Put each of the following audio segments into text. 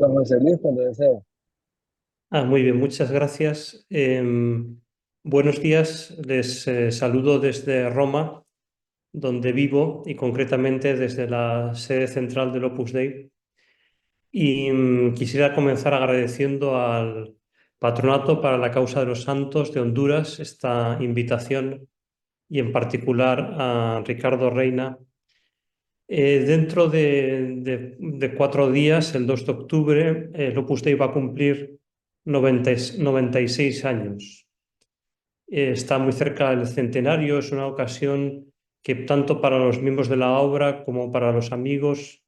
Don José Luis, cuando deseo. Muy bien, muchas gracias. Buenos días, les saludo desde Roma, donde vivo, y concretamente desde la sede central del Opus Dei. Y quisiera comenzar agradeciendo al Patronato para la Causa de los Santos de Honduras esta invitación, y en particular a Ricardo Reina. Dentro de 4 días, el 2 de octubre, el Opus Dei va a cumplir 96 años. Está muy cerca del centenario, es una ocasión que tanto para los miembros de la obra como para los amigos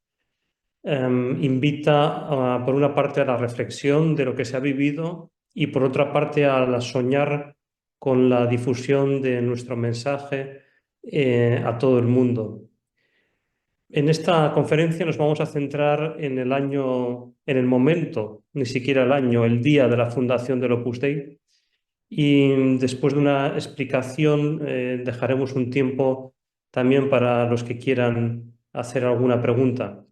invita por una parte a la reflexión de lo que se ha vivido y por otra parte a soñar con la difusión de nuestro mensaje a todo el mundo. En esta conferencia nos vamos a centrar en el año, en el momento, ni siquiera el año, el día de la fundación del Opus Dei. Y después de una explicación, dejaremos un tiempo también para los que quieran hacer alguna pregunta.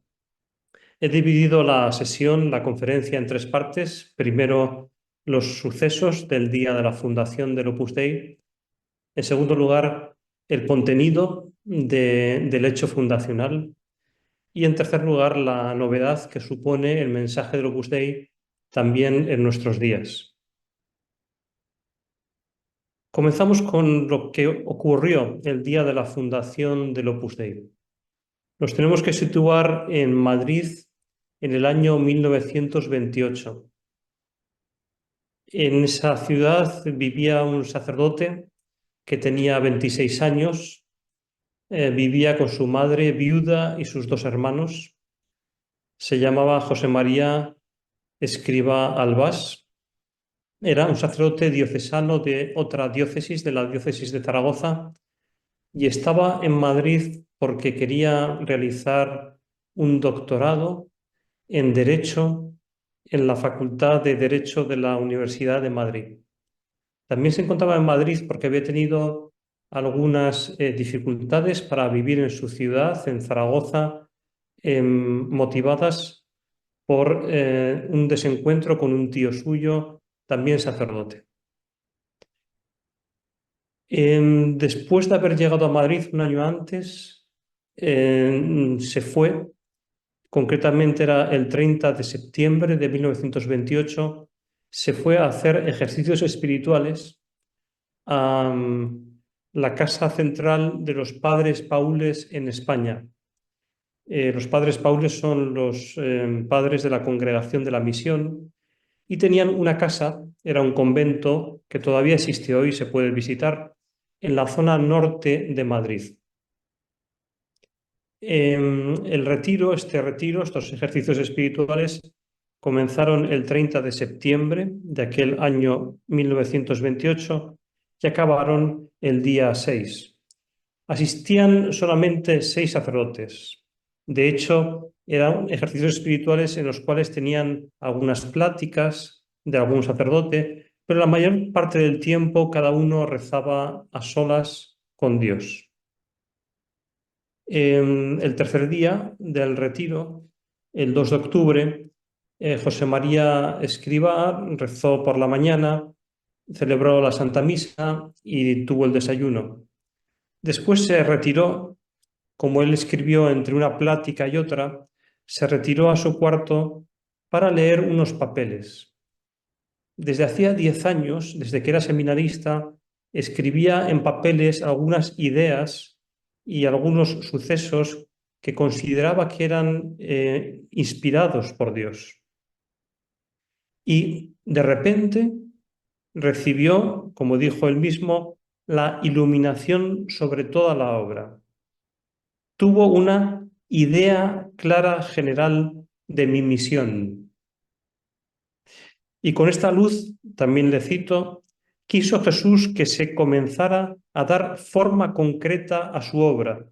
He dividido la sesión, la conferencia, en tres partes. Primero, los sucesos del día de la fundación del Opus Dei. En segundo lugar, el contenido del hecho fundacional. Y en tercer lugar, la novedad que supone el mensaje del Opus Dei también en nuestros días. Comenzamos con lo que ocurrió el día de la fundación del Opus Dei. Nos tenemos que situar en Madrid en el año 1928. En esa ciudad vivía un sacerdote que tenía 26 años, vivía con su madre viuda y sus dos hermanos. Se llamaba José María Escrivá Albás. Era un sacerdote diocesano de otra diócesis, de la diócesis de Zaragoza, y estaba en Madrid porque quería realizar un doctorado en Derecho en la Facultad de Derecho de la Universidad de Madrid. También se encontraba en Madrid porque había tenido algunas dificultades para vivir en su ciudad, en Zaragoza, motivadas por un desencuentro con un tío suyo, también sacerdote. Después de haber llegado a Madrid un año antes, se fue, concretamente era el 30 de septiembre de 1928, se fue a hacer ejercicios espirituales a la Casa Central de los Padres Paules en España. Los Padres Paules son los padres de la Congregación de la Misión y tenían una casa, era un convento que todavía existe hoy, se puede visitar, en la zona norte de Madrid. Este retiro, estos ejercicios espirituales comenzaron el 30 de septiembre de aquel año 1928 y acabaron el día 6. Asistían solamente 6 sacerdotes. De hecho, eran ejercicios espirituales en los cuales tenían algunas pláticas de algún sacerdote, pero la mayor parte del tiempo cada uno rezaba a solas con Dios. El tercer día del retiro, el 2 de octubre, José María Escrivá rezó por la mañana, celebró la Santa Misa y tuvo el desayuno. Después se retiró, como él escribió entre una plática y otra, se retiró a su cuarto para leer unos papeles. Desde hacía 10 años, desde que era seminarista, escribía en papeles algunas ideas y algunos sucesos que consideraba que eran inspirados por Dios. Y de repente recibió, como dijo él mismo, la iluminación sobre toda la obra. Tuvo una idea clara general de mi misión. Y con esta luz, también le cito, quiso Jesús que se comenzara a dar forma concreta a su obra,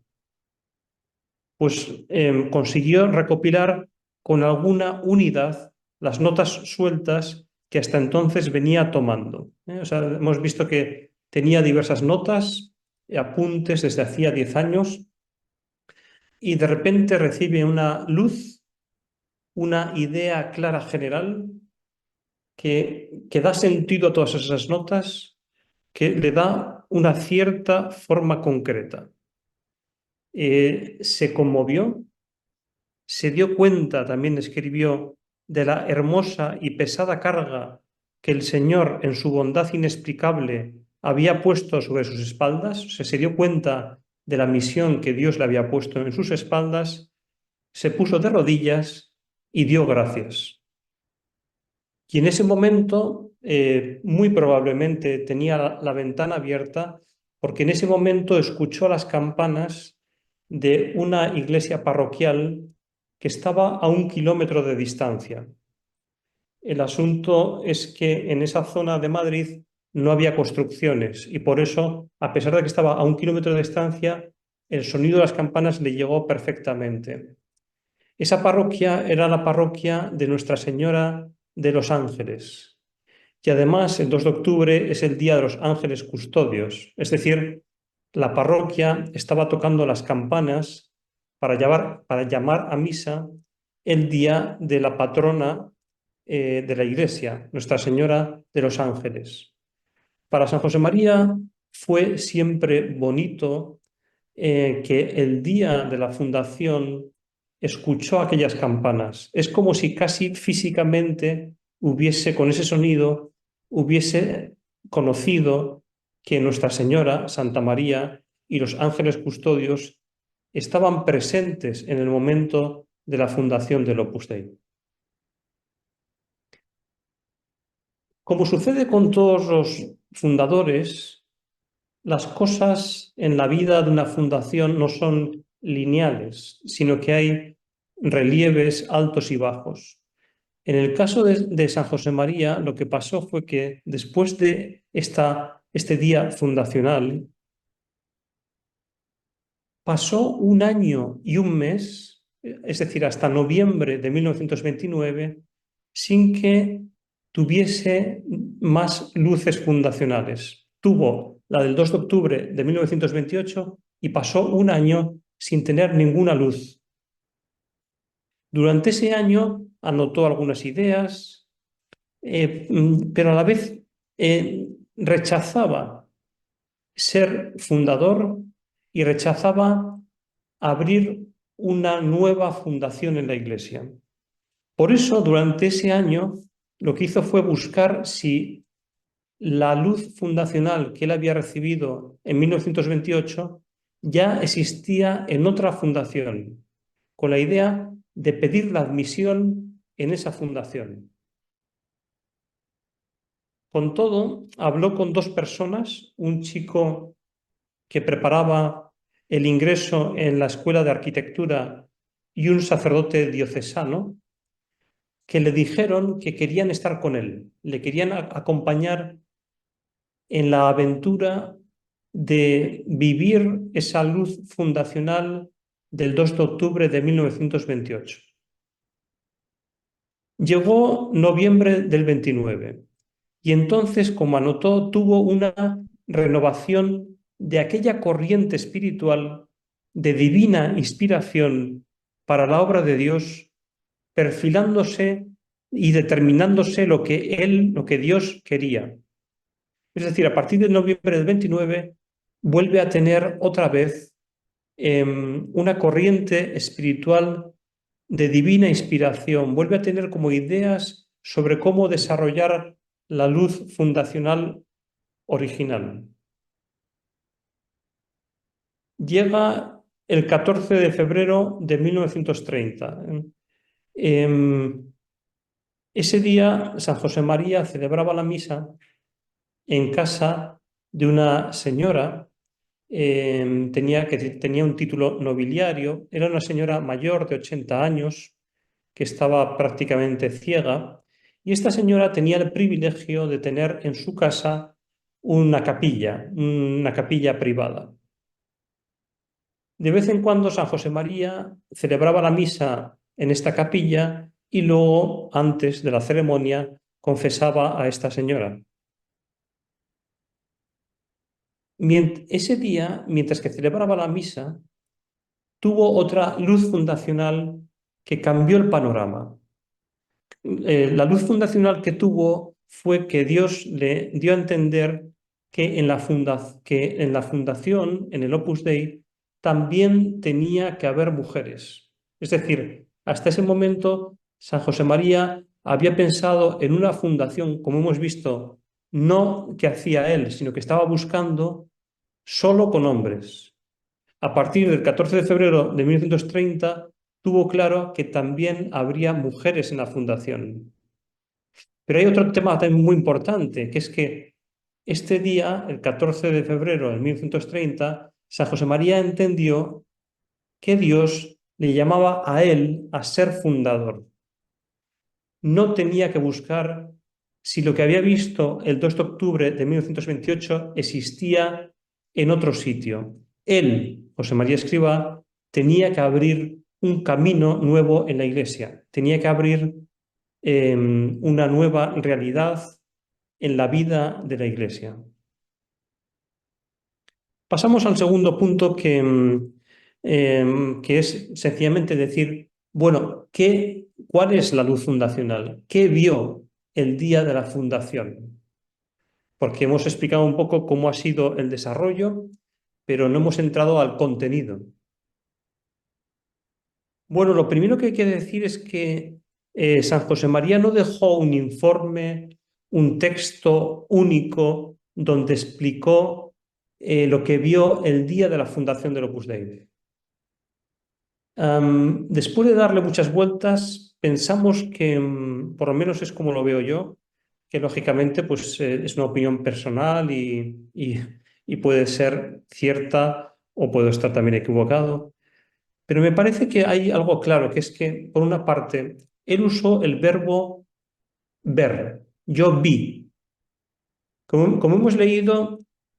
pues consiguió recopilar con alguna unidad las notas sueltas que hasta entonces venía tomando. O sea, hemos visto que tenía diversas notas, apuntes desde hacía 10 años, y de repente recibe una luz una idea clara general que da sentido a todas esas notas, que le da una cierta forma concreta. Se conmovió, se dio cuenta, también escribió, de la hermosa y pesada carga que el Señor, en su bondad inexplicable, había puesto sobre sus espaldas. O sea, se dio cuenta de la misión que Dios le había puesto en sus espaldas, se puso de rodillas y dio gracias. Y en ese momento, muy probablemente tenía la ventana abierta, porque en ese momento escuchó las campanas de una iglesia parroquial que estaba a 1 kilómetro de distancia. El asunto es que en esa zona de Madrid no había construcciones y por eso, a pesar de que estaba a 1 kilómetro de distancia, el sonido de las campanas le llegó perfectamente. Esa parroquia era la parroquia de Nuestra Señora de los Ángeles. Y además, el 2 de octubre es el Día de los Ángeles Custodios. Es decir, la parroquia estaba tocando las campanas para llamar a misa el día de la patrona de la Iglesia, Nuestra Señora de los Ángeles. Para San José María fue siempre bonito que el día de la fundación escuchó aquellas campanas. Es como si casi físicamente hubiese, con ese sonido, hubiese conocido que Nuestra Señora, Santa María y los ángeles custodios estaban presentes en el momento de la fundación del Opus Dei. Como sucede con todos los fundadores, las cosas en la vida de una fundación no son lineales, sino que hay relieves altos y bajos. En el caso de San José María, lo que pasó fue que después de este día fundacional, pasó un año y un mes, es decir, hasta noviembre de 1929, sin que tuviese más luces fundacionales. Tuvo la del 2 de octubre de 1928 y pasó un año sin tener ninguna luz. Durante ese año anotó algunas ideas, pero a la vez rechazaba ser fundador y rechazaba abrir una nueva fundación en la Iglesia. Por eso, durante ese año, lo que hizo fue buscar si la luz fundacional que él había recibido en 1928 ya existía en otra fundación, con la idea de pedir la admisión en esa fundación. Con todo, habló con dos personas, un chico que preparaba el ingreso en la Escuela de Arquitectura y un sacerdote diocesano, que le dijeron que querían estar con él, le querían acompañar en la aventura de vivir esa luz fundacional del 2 de octubre de 1928. Llegó noviembre del 29 y entonces, como anotó, tuvo una renovación de aquella corriente espiritual de divina inspiración para la obra de Dios, perfilándose y determinándose lo que Dios quería. Es decir, a partir de noviembre del 29 vuelve a tener otra vez una corriente espiritual de divina inspiración, vuelve a tener como ideas sobre cómo desarrollar la luz fundacional original. Llega el 14 de febrero de 1930. Ese día San José María celebraba la misa en casa de una señora que tenía un título nobiliario. Era una señora mayor de 80 años que estaba prácticamente ciega, y esta señora tenía el privilegio de tener en su casa una capilla privada. De vez en cuando San José María celebraba la misa en esta capilla y luego, antes de la ceremonia, confesaba a esta señora. Ese día, mientras que celebraba la misa, tuvo otra luz fundacional que cambió el panorama. La luz fundacional que tuvo fue que Dios le dio a entender que que en la fundación, en el Opus Dei, también tenía que haber mujeres. Es decir, hasta ese momento, San José María había pensado en una fundación, como hemos visto, no que hacía él, sino que estaba buscando solo con hombres. A partir del 14 de febrero de 1930, tuvo claro que también habría mujeres en la fundación. Pero hay otro tema también muy importante, que es que este día, el 14 de febrero de 1930, San José María entendió que Dios le llamaba a él a ser fundador. No tenía que buscar si lo que había visto el 2 de octubre de 1928 existía en otro sitio. Él, José María Escrivá, tenía que abrir un camino nuevo en la Iglesia, tenía que abrir una nueva realidad en la vida de la Iglesia. Pasamos al segundo punto que es sencillamente decir, bueno, ¿cuál es la luz fundacional? ¿Qué vio el día de la fundación? Porque hemos explicado un poco cómo ha sido el desarrollo, pero no hemos entrado al contenido. Bueno, lo primero que hay que decir es que San José María no dejó un informe, un texto único donde explicó lo que vio el día de la fundación del Opus Dei. Después de darle muchas vueltas, pensamos que, por lo menos es como lo veo yo, que lógicamente pues, es una opinión personal y puede ser cierta o puedo estar también equivocado. Pero me parece que hay algo claro, que es que, por una parte, él usó el verbo ver. Yo vi. Como hemos leído,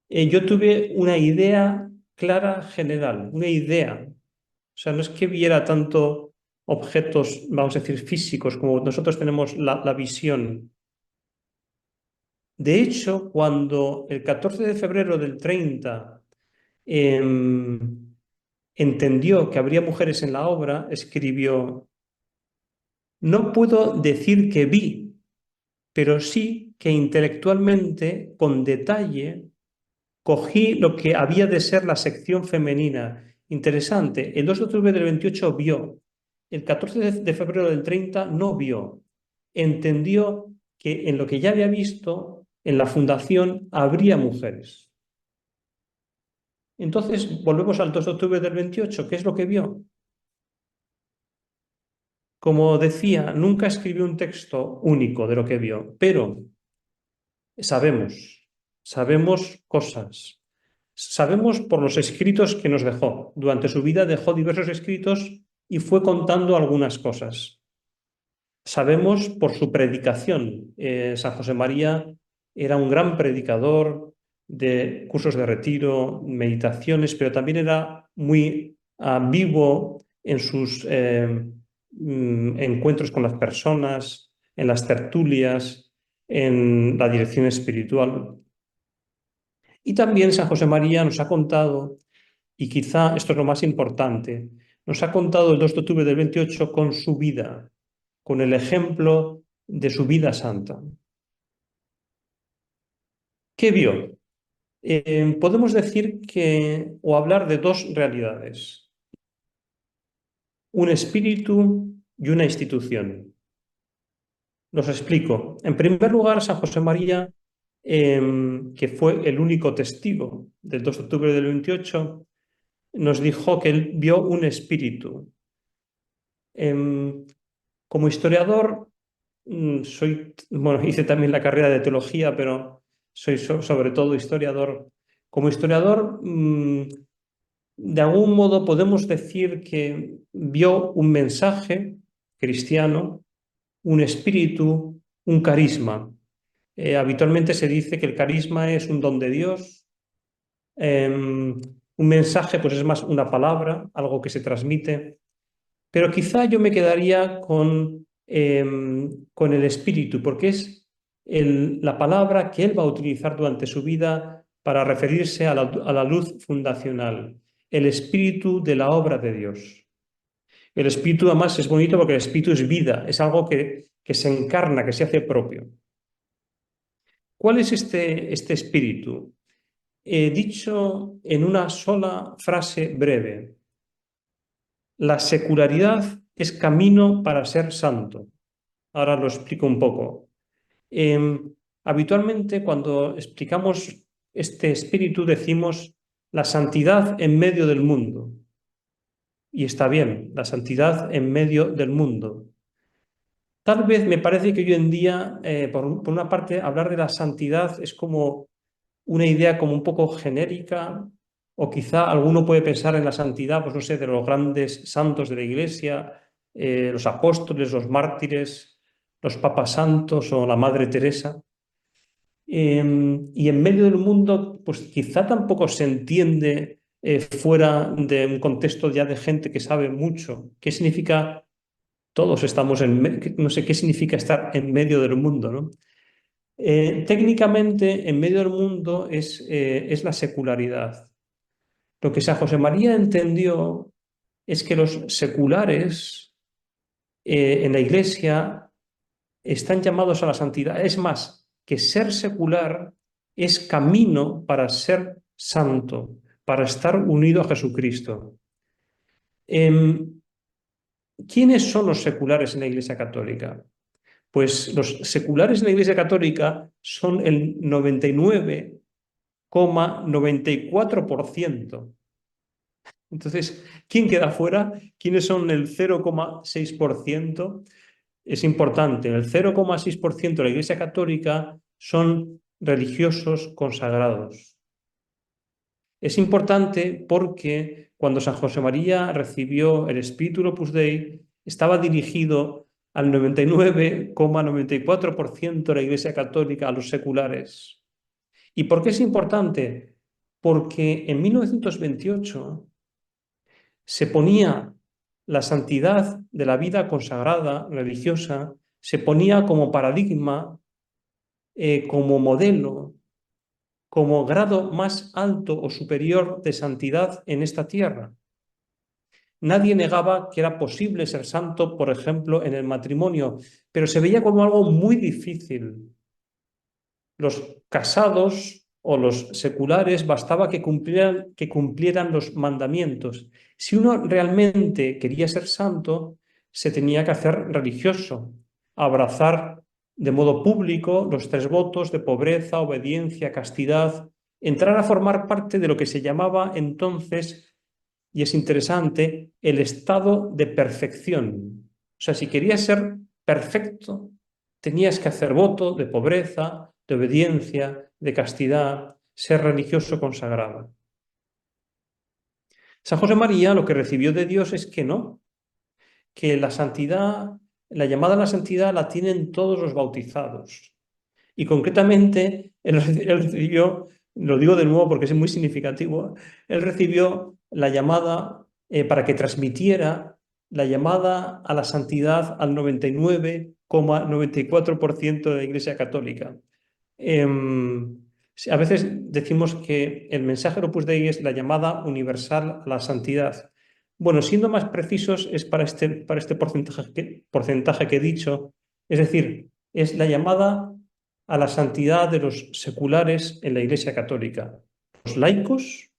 yo tuve una idea clara general, una idea. O sea, no es que viera tanto objetos, vamos a decir, físicos, como nosotros tenemos la visión. De hecho, cuando el 14 de febrero del 30 entendió que habría mujeres en la obra, escribió: no puedo decir que vi, pero sí que intelectualmente, con detalle, cogí lo que había de ser la sección femenina. Interesante, el 2 de octubre del 28 vio, el 14 de febrero del 30 no vio. Entendió que en lo que ya había visto, en la fundación, habría mujeres. Entonces, volvemos al 2 de octubre del 28, ¿qué es lo que vio? Como decía, nunca escribió un texto único de lo que vio, pero sabemos cosas. Sabemos por los escritos que nos dejó. Durante su vida dejó diversos escritos y fue contando algunas cosas. Sabemos por su predicación. San José María era un gran predicador de cursos de retiro, meditaciones, pero también era muy vivo en sus encuentros con las personas, en las tertulias, en la dirección espiritual. Y también San José María nos ha contado, y quizá esto es lo más importante, nos ha contado el 2 de octubre del 28 con su vida, con el ejemplo de su vida santa. ¿Qué vio? Podemos decir que, o hablar de dos realidades, un espíritu y una institución. Los explico. En primer lugar, San José María, que fue el único testigo del 2 de octubre del 28, nos dijo que él vio un espíritu. Como historiador, bueno, hice también la carrera de teología, pero soy sobre todo historiador. Como historiador, de algún modo podemos decir que vio un mensaje cristiano, un espíritu, un carisma. Habitualmente se dice que el carisma es un don de Dios. Un mensaje, pues es más una palabra, algo que se transmite. Pero quizá yo me quedaría con el espíritu, porque es la palabra que él va a utilizar durante su vida para referirse a la luz fundacional, el espíritu de la obra de Dios. El espíritu además es bonito porque el espíritu es vida, es algo que se encarna, que se hace propio. ¿Cuál es este espíritu? Dicho en una sola frase breve: la secularidad es camino para ser santo. Ahora lo explico un poco. Habitualmente, cuando explicamos este espíritu, decimos la santidad en medio del mundo. Y está bien, la santidad en medio del mundo. Tal vez me parece que hoy en día, por una parte, hablar de la santidad es como una idea como un poco genérica, o quizá alguno puede pensar en la santidad, pues no sé, de los grandes santos de la Iglesia, los apóstoles, los mártires, los papas santos o la Madre Teresa. Y en medio del mundo, pues quizá tampoco se entiende fuera de un contexto ya de gente que sabe mucho. ¿Qué significa? Todos estamos no sé qué significa estar en medio del mundo, ¿no? Técnicamente, en medio del mundo es la secularidad. Lo que San José María entendió es que los seculares en la Iglesia están llamados a la santidad. Es más, que ser secular es camino para ser santo, para estar unido a Jesucristo. ¿Quiénes son los seculares en la Iglesia Católica? Pues los seculares en la Iglesia Católica son el 99,94%. Entonces, ¿quién queda fuera? ¿Quiénes son el 0,6%? Es importante, el 0,6% de la Iglesia Católica son religiosos consagrados. Es importante porque cuando San José María recibió el Espíritu Opus Dei, estaba dirigido al 99,94% de la Iglesia Católica, a los seculares. ¿Y por qué es importante? Porque en 1928 se ponía la santidad de la vida consagrada, religiosa, se ponía como paradigma, como modelo, como grado más alto o superior de santidad en esta tierra. Nadie negaba que era posible ser santo, por ejemplo, en el matrimonio, pero se veía como algo muy difícil. Los casados o los seculares bastaba que cumplieran los mandamientos. Si uno realmente quería ser santo, se tenía que hacer religioso, abrazar de modo público los 3 votos de pobreza, obediencia, castidad, entrar a formar parte de lo que se llamaba entonces, y es interesante, el estado de perfección. O sea, si querías ser perfecto, tenías que hacer voto de pobreza, de obediencia, de castidad, ser religioso consagrado. San José María lo que recibió de Dios es que no, que la santidad, la llamada a la santidad la tienen todos los bautizados. Y concretamente, él recibió, lo digo de nuevo porque es muy significativo, él recibió la llamada para que transmitiera la llamada a la santidad al 99,94% de la Iglesia Católica. A veces decimos que el mensaje del Opus Dei es la llamada universal a la santidad. Bueno, siendo más precisos, es para este porcentaje que he dicho, es decir, es la llamada a la santidad de los seculares en la Iglesia Católica, los laicos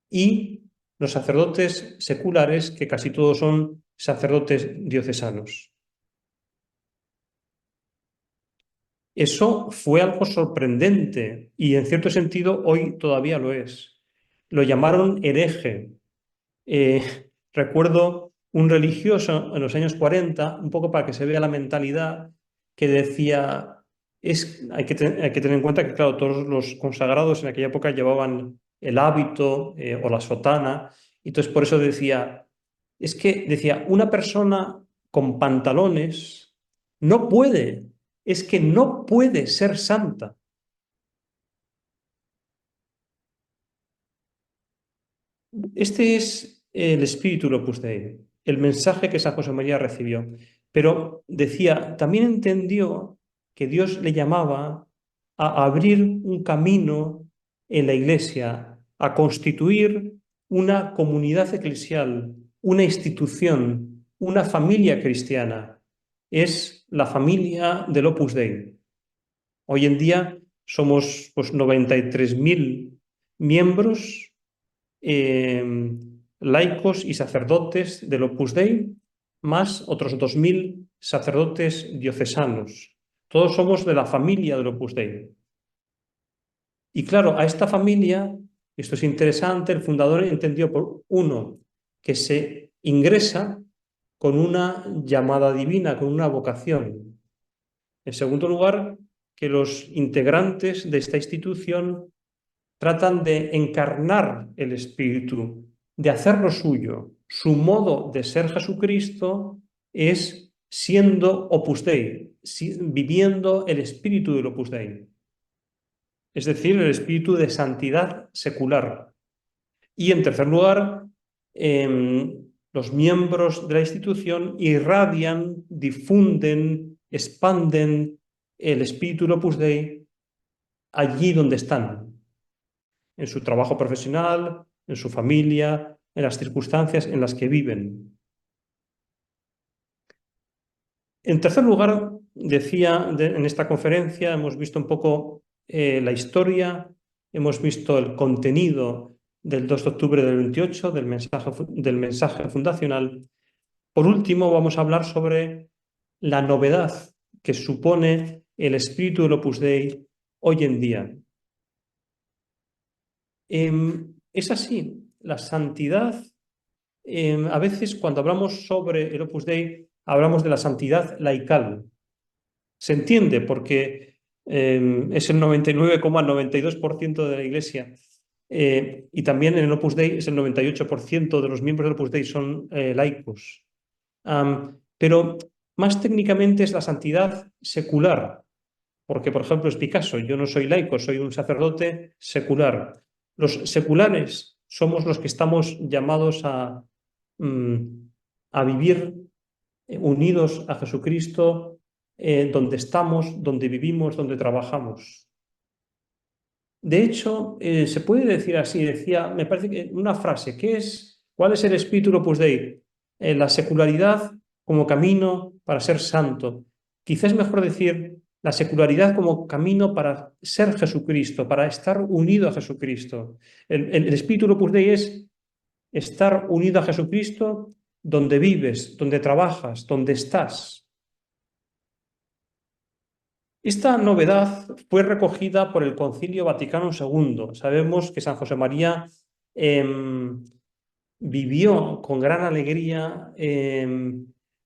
y los sacerdotes seculares, que casi todos son sacerdotes diocesanos. Eso fue algo sorprendente y en cierto sentido hoy todavía lo es. Lo llamaron hereje. Recuerdo un religioso en los años 40, un poco para que se vea la mentalidad, que decía, hay que tener en cuenta que, claro, todos los consagrados en aquella época llevaban el hábito o la sotana, y entonces por eso decía, una persona con pantalones no puede, es que no puede ser santa. Este es el espíritu del Opus Dei, el mensaje que San José María recibió. Pero decía, también entendió que Dios le llamaba a abrir un camino en la Iglesia, a constituir una comunidad eclesial, una institución, una familia cristiana. es la familia del Opus Dei. Hoy en día somos pues, 93.000 miembros laicos y sacerdotes del Opus Dei, más otros 2.000 sacerdotes diocesanos. Todos somos de la familia del Opus Dei. Y claro, a esta familia, esto es interesante, el fundador entendió por uno que se ingresa con una llamada divina, con una vocación. En segundo lugar, que los integrantes de esta institución tratan de encarnar el Espíritu, de hacerlo suyo. Su modo de ser Jesucristo es siendo Opus Dei, viviendo el espíritu del Opus Dei, es decir, el espíritu de santidad secular. Y en tercer lugar, los miembros de la institución irradian, difunden, expanden el espíritu del Opus Dei allí donde están, en su trabajo profesional, en su familia, en las circunstancias en las que viven. En tercer lugar, decía en esta conferencia, hemos visto un poco la historia, hemos visto el contenido del 2 de octubre del 28, del mensaje fundacional. Por último, vamos a hablar sobre la novedad que supone el espíritu del Opus Dei hoy en día. Es así, la santidad, a veces cuando hablamos sobre el Opus Dei, hablamos de la santidad laical. Se entiende porque es el 99,92% de la Iglesia. Y también en el Opus Dei es el 98% de los miembros del Opus Dei son laicos. Pero más técnicamente es la santidad secular, porque, por ejemplo, es Picasso, yo no soy laico, soy un sacerdote secular. Los seculares somos los que estamos llamados a vivir unidos a Jesucristo, donde estamos, donde vivimos, donde trabajamos. De hecho, se puede decir así, decía, me parece que una frase, ¿cuál es el espíritu Opus Dei? La secularidad como camino para ser santo. Quizás es mejor decir la secularidad como camino para ser Jesucristo, para estar unido a Jesucristo. El espíritu Opus Dei es estar unido a Jesucristo donde vives, donde trabajas, donde estás. Esta novedad fue recogida por el Concilio Vaticano II. Sabemos que San José María vivió con gran alegría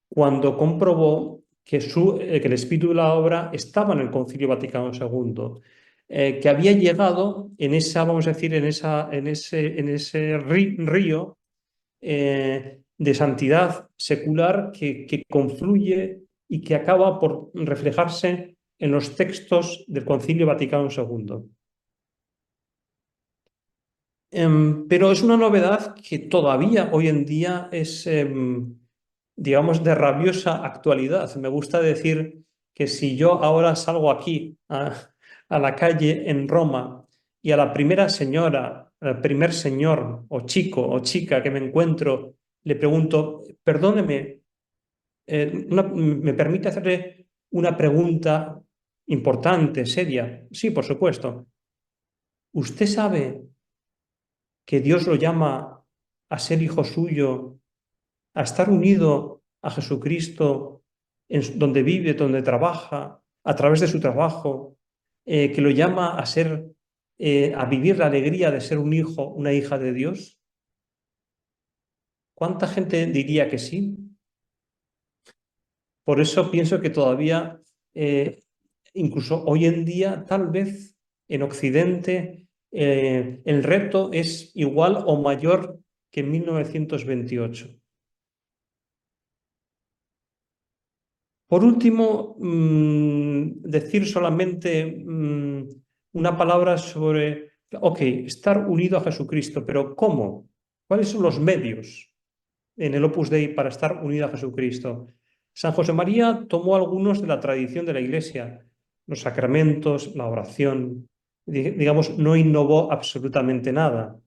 cuando comprobó que el espíritu de la obra estaba en el Concilio Vaticano II, que había llegado en esa, vamos a decir, en ese río de santidad secular que confluye y que acaba por reflejarse en los textos del Concilio Vaticano II. Pero es una novedad que todavía hoy en día es, digamos, de rabiosa actualidad. Me gusta decir que si yo ahora salgo aquí a la calle en Roma y a la primera señora, al primer señor o chico o chica que me encuentro, le pregunto, perdóneme, ¿me permite hacerle una pregunta importante, seria? Sí, por supuesto. ¿Usted sabe que Dios lo llama a ser hijo suyo, a estar unido a Jesucristo donde vive, donde trabaja, a través de su trabajo, que lo llama a ser, a vivir la alegría de ser un hijo, una hija de Dios? ¿Cuánta gente diría que sí? Por eso pienso que todavía, incluso hoy en día, tal vez en Occidente, el reto es igual o mayor que en 1928. Por último, decir solamente una palabra sobre, ok, estar unido a Jesucristo, pero ¿cómo? ¿Cuáles son los medios en el Opus Dei para estar unido a Jesucristo? San José María tomó algunos de la tradición de la Iglesia, los sacramentos, la oración, digamos, no innovó absolutamente nada.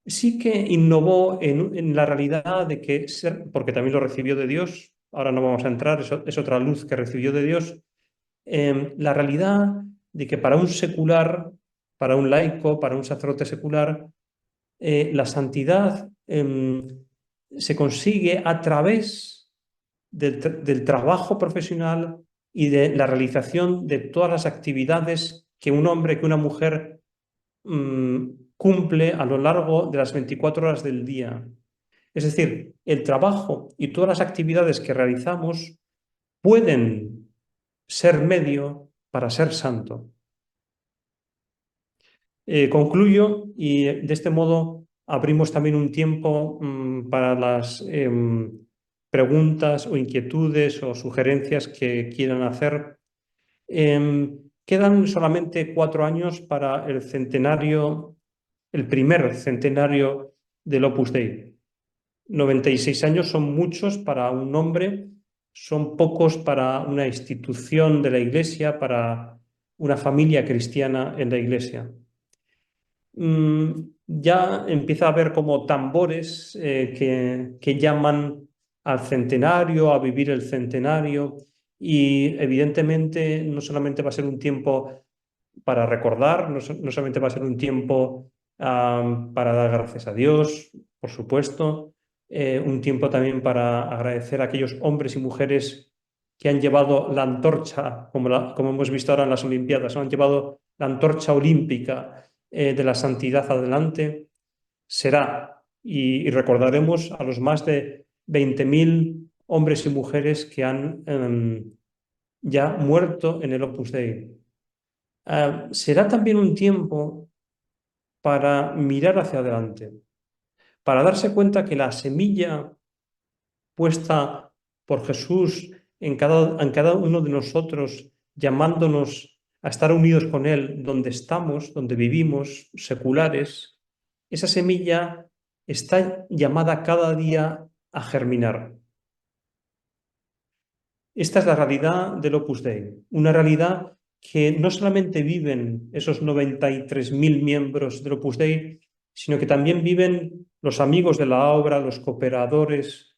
Sí que innovó en la realidad de que ser, porque también lo recibió de Dios, ahora no vamos a entrar, es otra luz que recibió de Dios, la realidad de que para un secular, para un laico, para un sacerdote secular, la santidad se consigue a través del trabajo profesional y de la realización de todas las actividades que un hombre, que una mujer cumple a lo largo de las 24 horas del día. Es decir, el trabajo y todas las actividades que realizamos pueden ser medio para ser santo. Concluyo y de este modo abrimos también un tiempo para las preguntas o inquietudes o sugerencias que quieran hacer. Quedan solamente 4 años para el centenario, el primer centenario del Opus Dei. 96 años son muchos para un hombre, son pocos para una institución de la Iglesia, para una familia cristiana en la Iglesia. Ya empieza a haber como tambores que llaman al centenario, a vivir el centenario, y evidentemente no solamente va a ser un tiempo para recordar, no solamente va a ser un tiempo para dar gracias a Dios, por supuesto, un tiempo también para agradecer a aquellos hombres y mujeres que han llevado la antorcha, como hemos visto ahora en las Olimpiadas, ¿no? Han llevado la antorcha olímpica de la santidad adelante. Será, y recordaremos a los más de 20.000 hombres y mujeres que han ya muerto en el Opus Dei. Será también un tiempo para mirar hacia adelante, para darse cuenta que la semilla puesta por Jesús en cada uno de nosotros, llamándonos a estar unidos con Él donde estamos, donde vivimos, seculares, esa semilla está llamada cada día a germinar. Esta es la realidad del Opus Dei, una realidad que no solamente viven esos 93.000 miembros del Opus Dei, sino que también viven los amigos de la obra, los cooperadores.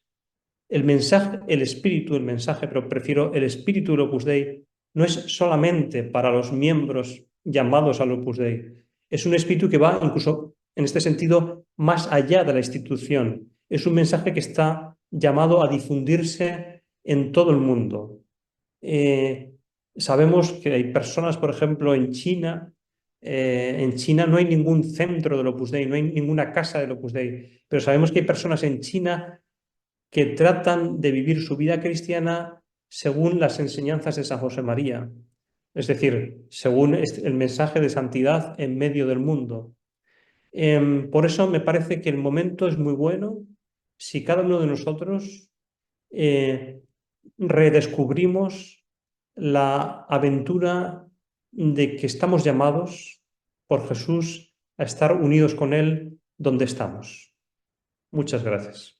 El mensaje, el espíritu, el mensaje, pero prefiero el espíritu del Opus Dei, no es solamente para los miembros llamados al Opus Dei. Es un espíritu que va incluso, en este sentido, más allá de la institución. Es un mensaje que está llamado a difundirse en todo el mundo. Sabemos que hay personas, por ejemplo, en China no hay ningún centro del Opus Dei, no hay ninguna casa del Opus Dei, pero sabemos que hay personas en China que tratan de vivir su vida cristiana según las enseñanzas de San José María, es decir, según el mensaje de santidad en medio del mundo. Por eso me parece que el momento es muy bueno si cada uno de nosotros redescubrimos la aventura de que estamos llamados por Jesús a estar unidos con Él donde estamos. Muchas gracias.